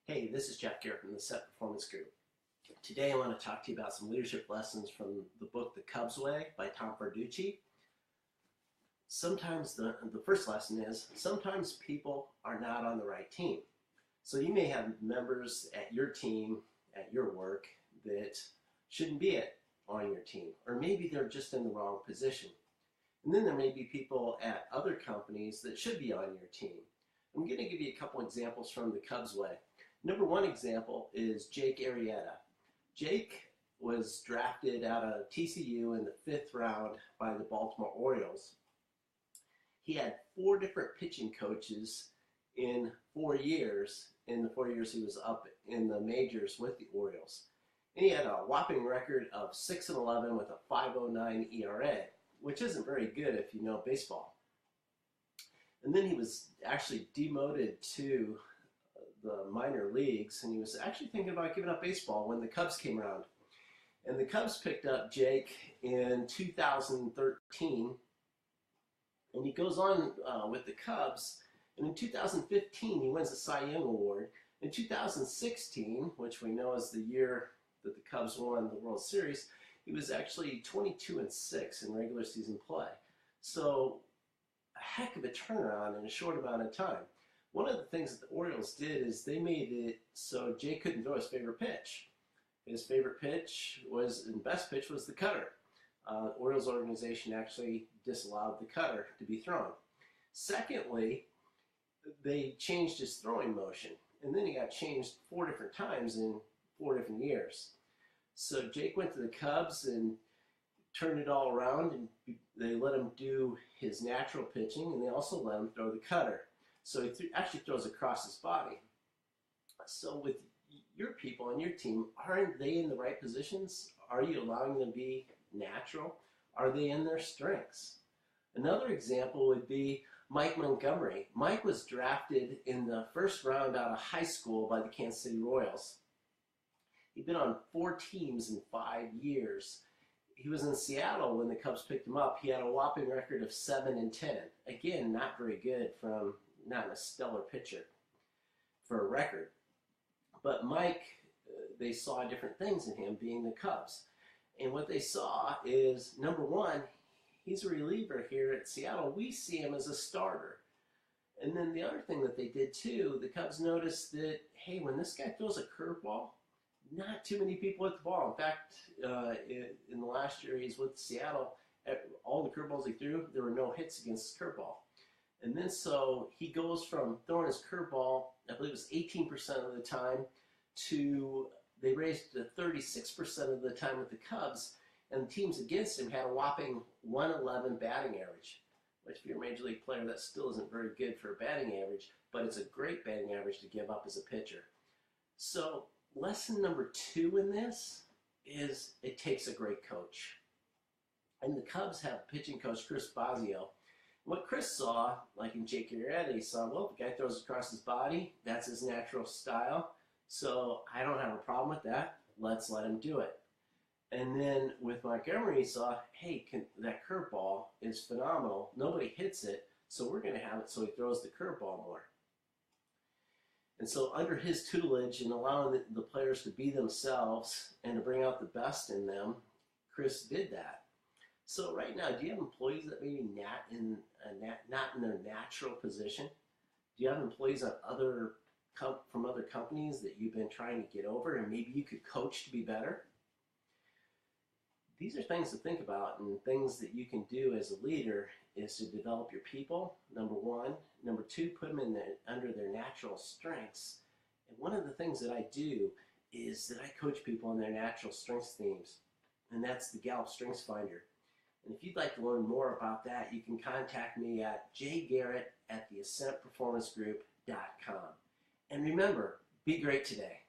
Hey, this is Jeff Garrett from the Set Performance Group. Today I want to talk to you about some leadership lessons from the book The Cubs Way by Tom Verducci. Sometimes the first lesson is sometimes people are not on the right team. So you may have members at your team, at your work, that shouldn't be on your team, or maybe they're just in the wrong position. And then there may be people at other companies that should be on your team. I'm going to give you a couple examples from The Cubs Way. Number one example is Jake Arrieta. Jake was drafted out of TCU in the 5th round by the Baltimore Orioles. He had 4 different pitching coaches in 4 years, in the 4 years he was up in the majors with the Orioles. And he had a whopping record of 6-11 with a 5.09 ERA, which isn't very good if you know baseball. And then he was actually demoted to the minor leagues, and he was actually thinking about giving up baseball when the Cubs came around. And the Cubs picked up Jake in 2013, and he goes on with the Cubs, and in 2015 he wins the Cy Young Award. In 2016, which we know is the year that the Cubs won the World Series, he was actually 22-6 in regular season play. So a heck of a turnaround in a short amount of time. One of the things that the Orioles did is they made it so Jake couldn't throw his favorite pitch. His favorite pitch was, and best pitch was the cutter. The Orioles organization actually disallowed the cutter to be thrown. Secondly, they changed his throwing motion, and then he got changed 4 different times in 4 different years. So Jake went to the Cubs and turned it all around, and they let him do his natural pitching, and they also let him throw the cutter. So he actually throws across his body. So with your people on your team, aren't they in the right positions? Are you allowing them to be natural? Are they in their strengths? Another example would be Mike Montgomery. Mike was drafted in the 1st round out of high school by the Kansas City Royals. He'd been on 4 teams in 5 years. He was in Seattle when the Cubs picked him up. He had a whopping record of 7-10. Again, not very good from not a stellar pitcher for a record. But Mike, they saw different things in him being the Cubs. And what they saw is, number one, he's a reliever here at Seattle. We see him as a starter. And then the other thing that they did too, the Cubs noticed that, hey, when this guy throws a curveball, not too many people hit the ball. In fact, in the last year he's with Seattle, all the curveballs he threw, there were no hits against his curveball. And then so he goes from throwing his curveball, I believe it was 18% of the time, to they raised to 36% of the time with the Cubs, and the teams against him had a whopping 111 batting average, which if you're a major league player, that still isn't very good for a batting average, but it's a great batting average to give up as a pitcher. So lesson number 2 in this is it takes a great coach. And the Cubs have pitching coach Chris Bosio. What Chris saw, like in Jake Arrieta, he saw, well, the guy throws across his body. That's his natural style. So I don't have a problem with that. Let's let him do it. And then with Montgomery, he saw, hey, that curveball is phenomenal. Nobody hits it, so we're going to have it so he throws the curveball more. And so under his tutelage and allowing the players to be themselves and to bring out the best in them, Chris did that. So right now, do you have employees that maybe not in their natural position? Do you have employees on from other companies that you've been trying to get over and maybe you could coach to be better? These are things to think about, and things that you can do as a leader is to develop your people, number 1. Number 2, put them under their natural strengths. And one of the things that I do is that I coach people on their natural strengths themes, and that's the Gallup Strengths Finder. And if you'd like to learn more about that, you can contact me at jgarrett@theascentperformancegroup.com. And remember, be great today.